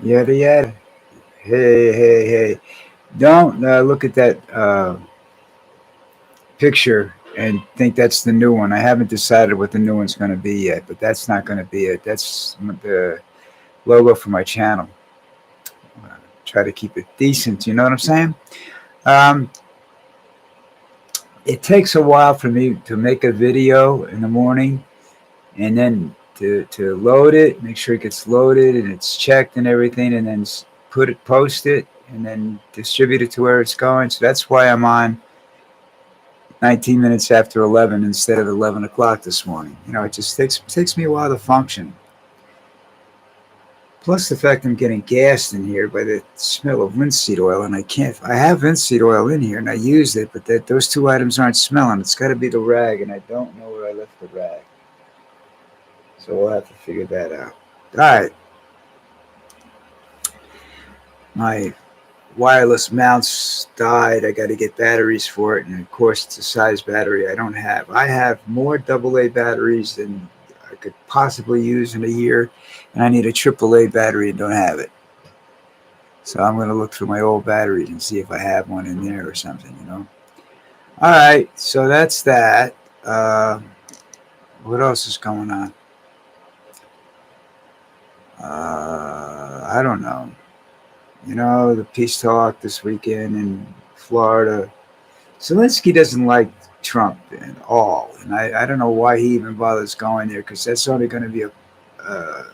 Yada yada. Hey, hey, hey. Don't look at that picture and think that's the new one. I haven't decided what the new one's going to be yet, but that's not going to be it. That's the logo for my channel. Try to keep it decent. You know what I'm saying? Um, it takes a while for me to make a video in the morning and then to load it, make sure it gets loaded and it's checked and everything, and then post it, and then distribute it to where it's going. So that's why I'm on 19 minutes after 11 instead of 11 o'clock this morning. It just takes me a while to function. Plus the fact I'm getting gassed in here by the smell of linseed oil, and I can't. I have linseed oil in here, and I used it, but those two items aren't smelling. It's got to be the rag, and I don't know where I left the rag. So we'll have to figure that out. All right, my wireless mounts died. I got to get batteries for it, and of course, it's a size battery I don't have. I have more AA batteries than I could possibly use in a year, and I need a AAA battery and don't have it. So I'm going to look through my old batteries and see if I have one in there or something. All right, so that's that. Uh, what else is going on? I don't know. The peace talk this weekend in Florida. Zelensky doesn't like Trump at all, and I don't know why he even bothers going there, because that's only going to be uh,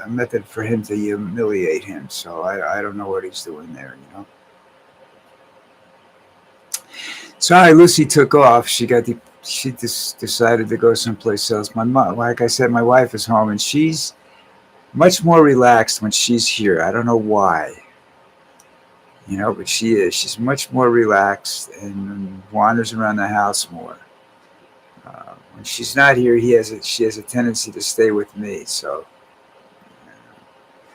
a method for him to humiliate him. So I don't know what he's doing there. Sorry, Lucy took off. She just decided to go someplace else. My mom, like I said, my wife is home, and she's much more relaxed when she's here. I don't know why. But she is. She's much more relaxed and wanders around the house more. When she's not here, she has a tendency to stay with me. So,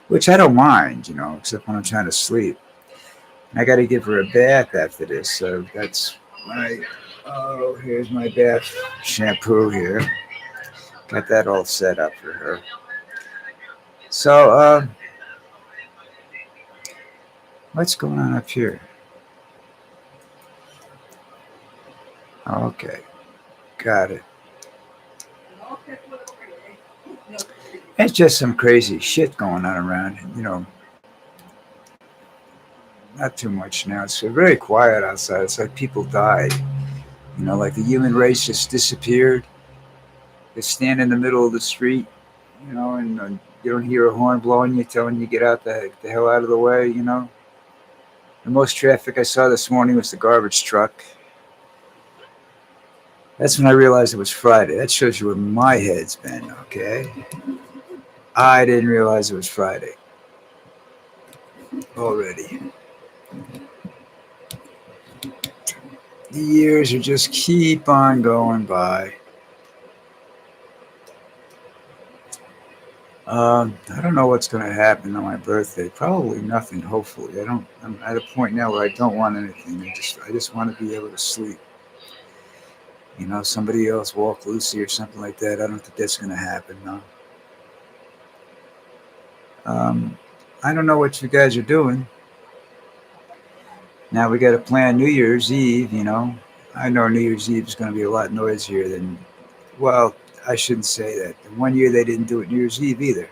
which I don't mind, except when I'm trying to sleep. I got to give her a bath after this. So that's my. Oh, here's my bath shampoo here. Got that all set up for her. So, what's going on up here? Okay, got it. It's just some crazy shit going on around. Not too much now. It's very quiet outside. It's like people died. Like the human race just disappeared. They stand in the middle of the street, and you don't hear a horn blowing you, telling you get out the hell out of the way. The most traffic I saw this morning was the garbage truck. That's when I realized it was Friday. That shows you where my head's been, okay? I didn't realize it was Friday already. The years are just keep on going by. I don't know what's going to happen on my birthday. Probably nothing. Hopefully, I don't. I'm at a point now where I don't want anything. I just want to be able to sleep. Somebody else walk Lucy or something like that. I don't think that's going to happen. No. Um, I don't know what you guys are doing. Now we got to plan New Year's Eve. I know New Year's Eve is going to be a lot noisier than. Well, I shouldn't say that. The one year they didn't do it New Year's Eve either.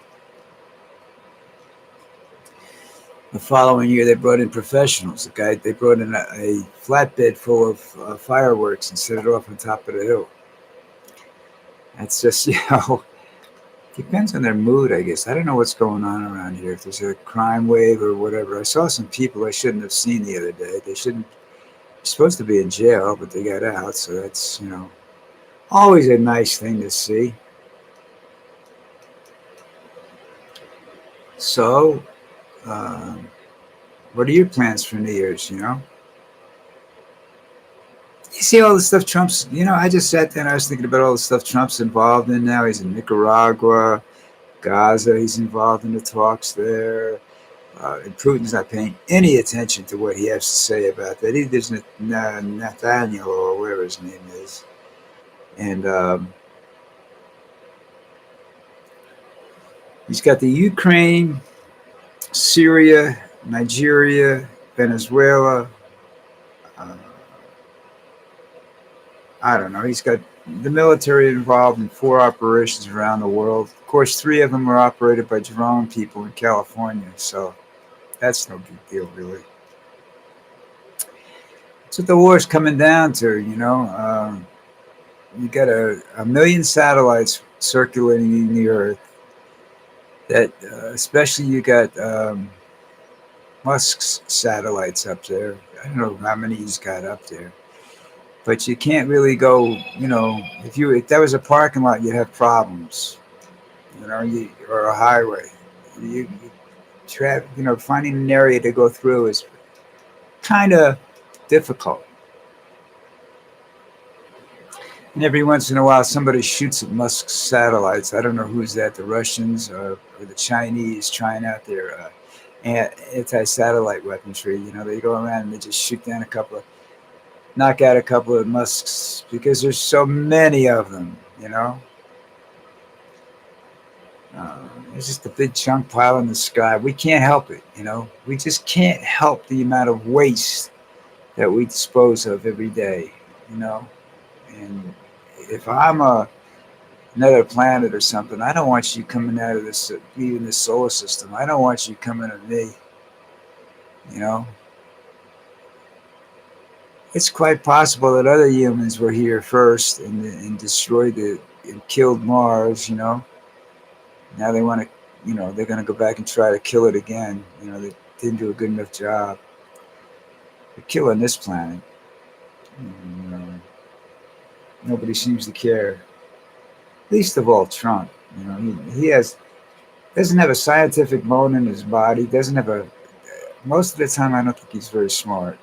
The following year, they brought in professionals. They brought in a flatbed full of fireworks and set it off on top of the hill. That's just, depends on their mood, I guess. I don't know what's going on around here. If there's a crime wave or whatever. I saw some people I shouldn't have seen the other day. They shouldn't. They're supposed to be in jail, but they got out. So that's, always a nice thing to see. So, what are your plans for New Year's? You see all the stuff Trump's. I just sat there and I was thinking about all the stuff Trump's involved in now. He's in Nicaragua, Gaza. He's involved in the talks there. And Putin's not paying any attention to what he has to say about that. There's Nathaniel or whatever his name is. And he's got the Ukraine Syria, Nigeria, Venezuela. Uh, I don't know. He's got the military involved in 4 operations around the world. Of course, 3 of them are operated by drone people in California, so that's no big deal, really. That's what the war's coming down to, you know. You got a million satellites circulating the Earth. That especially you got Musk's satellites up there. I don't know how many he's got up there, but you can't really go. You know, if that was a parking lot, you'd have problems. You know, or a highway. Finding an area to go through is kind of difficult. And every once in a while, somebody shoots at Musk's satellites. I don't know who's that, the Russians or the Chinese trying out their anti-satellite weaponry. You know, they go around and they just shoot down knock out a couple of Musk's because there's so many of them, you know. It's just a big chunk pile in the sky. We can't help it, you know. We just can't help the amount of waste that we dispose of every day, you know. And if I'm another planet or something, I don't want you coming out of this, even the solar system. I don't want you coming at me, you know. It's quite possible that other humans were here first and destroyed and killed Mars, you know. Now they want to, you know, they're going to go back and try to kill it again. You know, they didn't do a good enough job. They're killing this planet. And, nobody seems to care. Least of all Trump. You know, he doesn't have a scientific bone in his body. Doesn't have most of the time, I don't think he's very smart.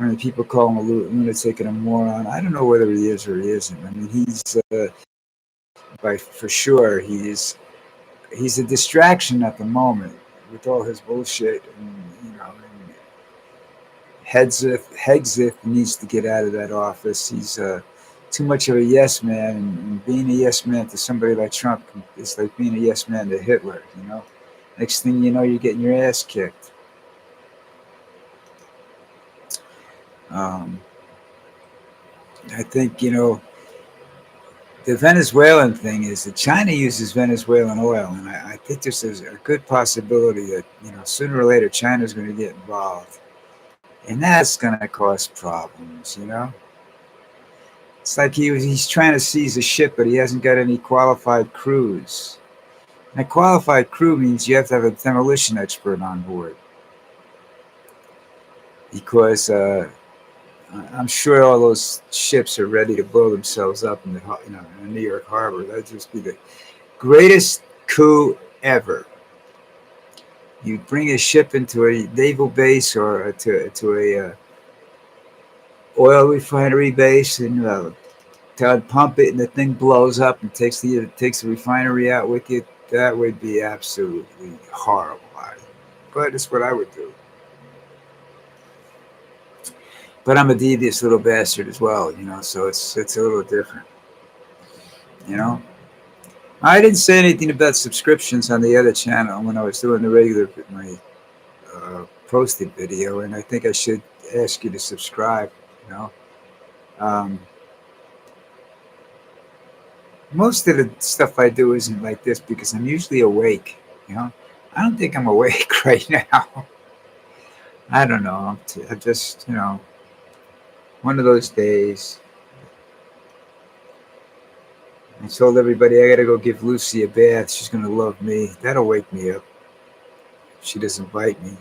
I mean, people call him a lunatic and a moron. I don't know whether he is or he isn't. I mean, he's for sure he's a distraction at the moment with all his bullshit, and you know, and Hegseth needs to get out of that office. He's too much of a yes man, and being a yes man to somebody like Trump is like being a yes man to Hitler. You know, next thing you know, you're getting your ass kicked. I think, you know, the Venezuelan thing is that China uses Venezuelan oil, and I think this is a good possibility that, you know, sooner or later China's going to get involved, and that's going to cause problems. You know, it's like he's trying to seize a ship, but he hasn't got any qualified crews. And a qualified crew means you have to have a demolition expert on board, because I'm sure all those ships are ready to blow themselves up in in New York Harbor. That'd just be the greatest coup ever. You bring a ship into a naval base or to a oil refinery base and pump it, and the thing blows up and takes the refinery out with you. That would be absolutely horrible. But it's what I would do. But I'm a devious little bastard as well, you know, so it's a little different, you know. I didn't say anything about subscriptions on the other channel when I was doing my posted video, and I think I should ask you to subscribe, you know. Most of the stuff I do isn't like this because I'm usually awake, you know. I don't think I'm awake right now. I don't know. I'm just, you know, one of those days. I told everybody I gotta go give Lucy a bath. She's gonna love me. That'll wake me up. She doesn't bite me,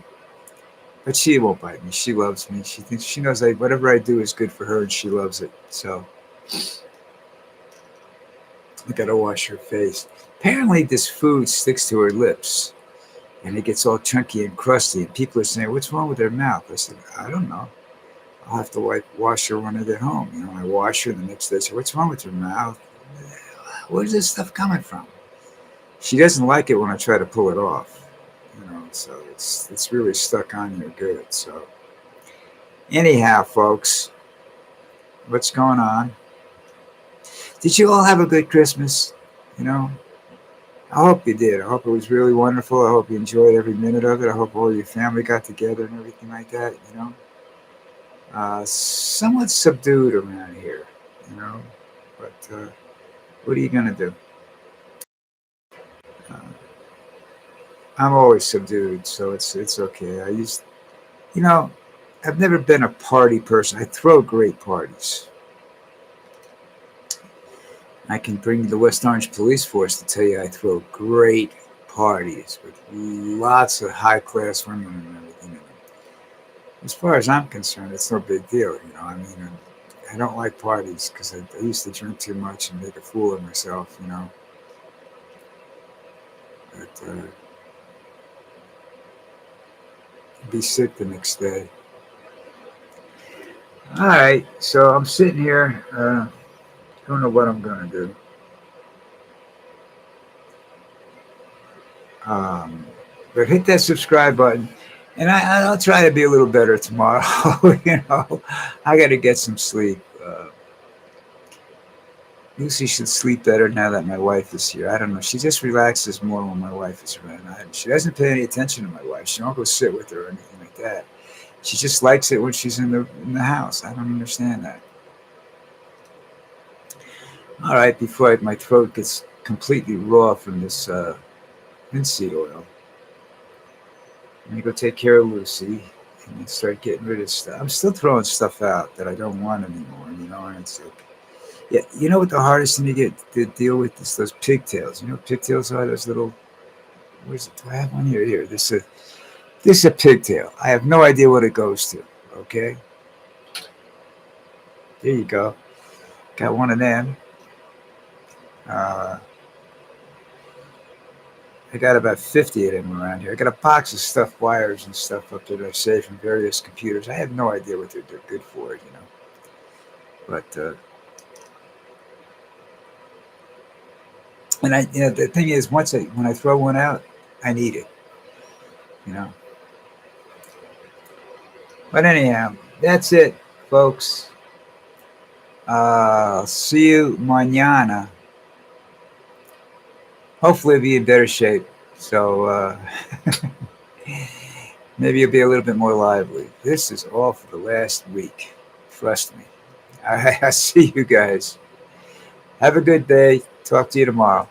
but she won't bite me. She loves me. She knows whatever I do is good for her, and she loves it. So I gotta wash her face. Apparently, this food sticks to her lips, and it gets all chunky and crusty. And people are saying, "What's wrong with her mouth?" I said, "I don't know. I'll have to wash her when I get home." You know, I wash her the next day. I said, "What's wrong with your mouth? Where's this stuff coming from?" She doesn't like it when I try to pull it off. You know, so it's really stuck on you good. So anyhow, folks, what's going on? Did you all have a good Christmas? You know, I hope you did. I hope it was really wonderful. I hope you enjoyed every minute of it. I hope all your family got together and everything like that. Somewhat subdued around here. You know, but what are you gonna do? Uh, I'm always subdued, so it's okay. You know, I've never been a party person. I throw great parties. I can bring the West Orange Police Force to tell you I throw great parties with lots of high class women and everything. As far as I'm concerned, it's no big deal. I mean, I don't like parties because I used to drink too much and make a fool of myself. But be sick the next day. All right, so I'm sitting here. Don't know what I'm gonna do. Um, but hit that subscribe button, and I'll try to be a little better tomorrow. I got to get some sleep. Lucy should sleep better now that my wife is here. I don't know. She just relaxes more when my wife is around. She doesn't pay any attention to my wife. She don't go sit with her or anything like that. She just likes it when she's in the house. I don't understand that. All right, before my throat gets completely raw from this linseed oil, let me go take care of Lucy and then start getting rid of stuff. I'm still throwing stuff out that I don't want anymore. And it's like, yeah, you know what the hardest thing to deal with is those pigtails. You know what pigtails are? Those little. Where's it? Do I have one here? Here. This is a pigtail. I have no idea what it goes to. Okay. There you go. Got one of them. Uh, I got about 50 of them around here. I got a box of stuffed wires and stuff up there that I saved from various computers. I have no idea what they're good for. But and the thing is, when I throw one out, I need it. You know. But anyhow, that's it, folks. See you mañana. Hopefully, I'll be in better shape. So maybe you'll be a little bit more lively. This is all for the last week. Trust me. I see you guys. Have a good day. Talk to you tomorrow.